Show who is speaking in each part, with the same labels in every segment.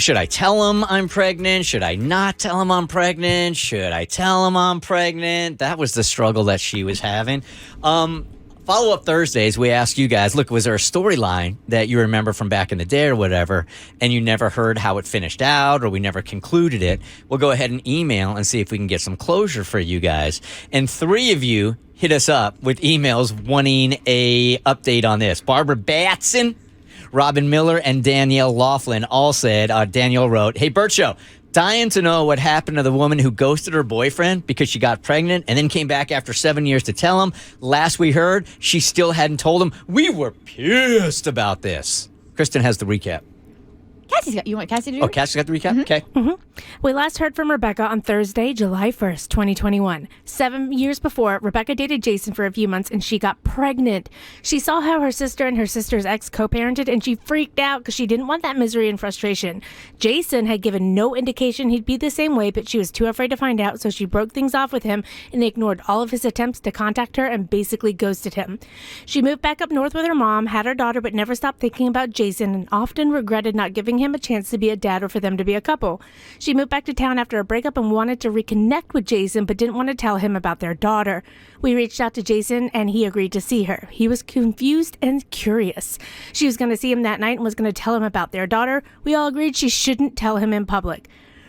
Speaker 1: should I tell him I'm pregnant? Should I not tell him I'm pregnant? Should I tell him I'm pregnant? That was the struggle that she was having. Follow-up Thursdays, we ask you guys, look, was there a storyline that you remember from back in the day or whatever, and you never heard how it finished out or we never concluded it? We'll go ahead and email and see if we can get some closure for you guys. And 3 of you hit us up with emails wanting a update on this. Barbara Batson, Robin Miller, and Danielle Laughlin all said, Danielle wrote, "Hey, Bert Show, dying to know what happened to the woman who ghosted her boyfriend because she got pregnant and then came back after 7 years to tell him. Last we heard, she still hadn't told him. We were pissed about this." Kristen has the recap.
Speaker 2: You want Cassie to do it?
Speaker 1: Oh, Cassie's got the recap? Okay.
Speaker 3: We last heard from Rebecca on Thursday, July 1st, 2021. 7 years before, Rebecca dated Jason for a few months and she got pregnant. She saw how her sister and her sister's ex co-parented and she freaked out because she didn't want that misery and frustration. Jason had given no indication he'd be the same way, but she was too afraid to find out, so she broke things off with him and ignored all of his attempts to contact her and basically ghosted him. She moved back up north with her mom, had her daughter, but never stopped thinking about Jason and often regretted not giving him a chance to be a dad or for them to be a couple. She moved back to town after a breakup and wanted to reconnect with Jason, but didn't want to tell him about their daughter. We reached out to Jason and he agreed to see her. He was confused and curious. She was going to see him that night and was going to tell him about their daughter. We all agreed she shouldn't tell him in public.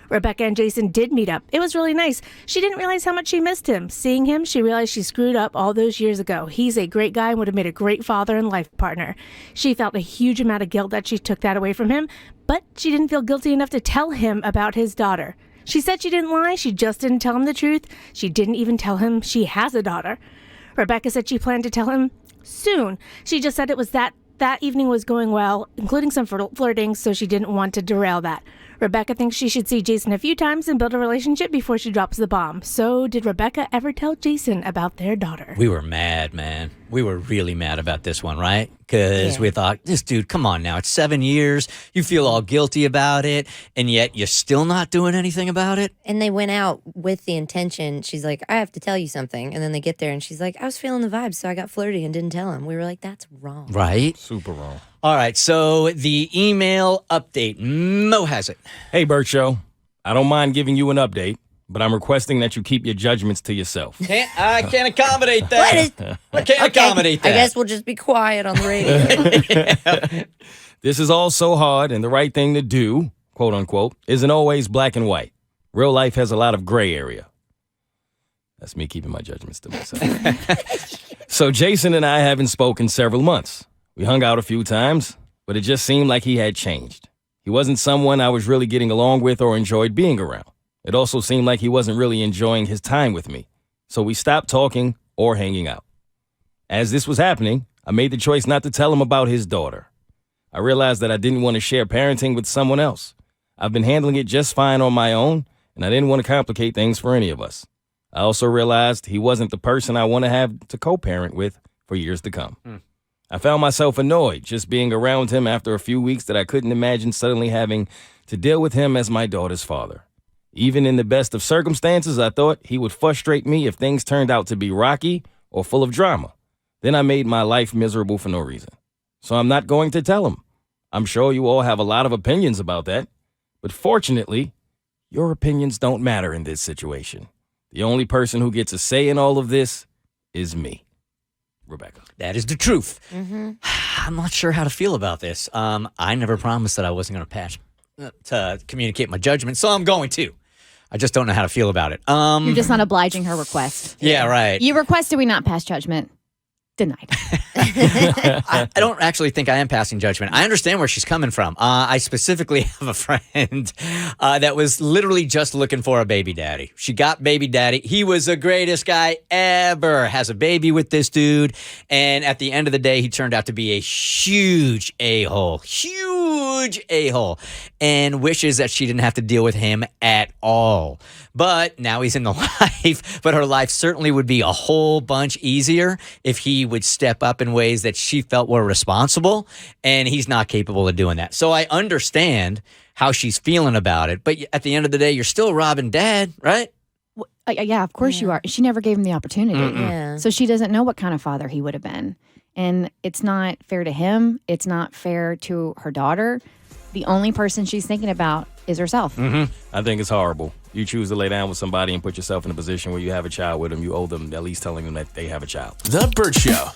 Speaker 3: Rebecca and Jason did meet up. It was really nice. She didn't realize how much she missed him. Seeing him, she realized she screwed up all those years ago. He's a great guy and would have made a great father and life partner. She felt a huge amount of guilt that she took that away from him, but she didn't feel guilty enough to tell him about his daughter. She said she didn't lie. She just didn't tell him the truth. She didn't even tell him she has a daughter. Rebecca said she planned to tell him soon. She just said it was that evening was going well, including some flirting, so she didn't want to derail that. Rebecca thinks she should see Jason a few times and build a relationship before she drops the bomb. So did Rebecca ever tell Jason about their daughter?
Speaker 1: We were mad, man. We were really mad about this one, right? Because we thought, this dude, come on now. It's 7 years. You feel all guilty about it, and yet you're still not doing anything about it.
Speaker 4: And they went out with the intention. She's like, I have to tell you something. And then they get there and she's like, I was feeling the vibes, so I got flirty and didn't tell him. We were like, that's wrong.
Speaker 1: Right?
Speaker 5: Super wrong.
Speaker 1: All right, so the email update. Mo has it.
Speaker 5: Hey, Bert Show. I don't mind giving you an update, but I'm requesting that you keep your judgments to yourself.
Speaker 1: I can't accommodate that. I can't accommodate that.
Speaker 4: I guess we'll just be quiet on the radio.
Speaker 5: This is all so hard, and the right thing to do, quote unquote, isn't always black and white. Real life has a lot of gray area. That's me keeping my judgments to myself. So Jason and I haven't spoken several months. We hung out a few times, but it just seemed like he had changed. He wasn't someone I was really getting along with or enjoyed being around. It also seemed like he wasn't really enjoying his time with me. So we stopped talking or hanging out. As this was happening, I made the choice not to tell him about his daughter. I realized that I didn't want to share parenting with someone else. I've been handling it just fine on my own, and I didn't want to complicate things for any of us. I also realized he wasn't the person I want to have to co-parent with for years to come. I found myself annoyed just being around him after a few weeks that I couldn't imagine suddenly having to deal with him as my daughter's father. Even in the best of circumstances, I thought he would frustrate me if things turned out to be rocky or full of drama. Then I made my life miserable for no reason. So I'm not going to tell him. I'm sure you all have a lot of opinions about that. But fortunately, your opinions don't matter in this situation. The only person who gets a say in all of this is me. Rebecca.
Speaker 1: That is the truth. I'm not sure how to feel about this. I never promised that I wasn't going to communicate my judgment, so I'm going to. I just don't know how to feel about it.
Speaker 2: You're just not obliging her request.
Speaker 1: Yeah, right.
Speaker 2: You requested we not pass judgment. Denied.
Speaker 1: I don't actually think I am passing judgment. I understand where she's coming from. I specifically have a friend that was literally just looking for a baby daddy. She got baby daddy. He was the greatest guy ever. Has a baby with this dude. And at the end of the day, he turned out to be a huge a-hole. Huge a-hole. And wishes that she didn't have to deal with him at all. But now he's in the life. But her life certainly would be a whole bunch easier if he would step up in ways that she felt were responsible, and he's not capable of doing that. So I understand how she's feeling about it, but at the end of the day, you're still robbing dad, right?
Speaker 2: Yeah, of course you are. She never gave him the opportunity.
Speaker 4: Yeah.
Speaker 2: So she doesn't know what kind of father he would have been. And it's not fair to him. It's not fair to her daughter. the only person she's thinking about is herself.
Speaker 5: I think it's horrible. You choose to lay down with somebody and put yourself in a position where you have a child with them. You owe them at least telling them that they have a child.
Speaker 6: The Bert Show.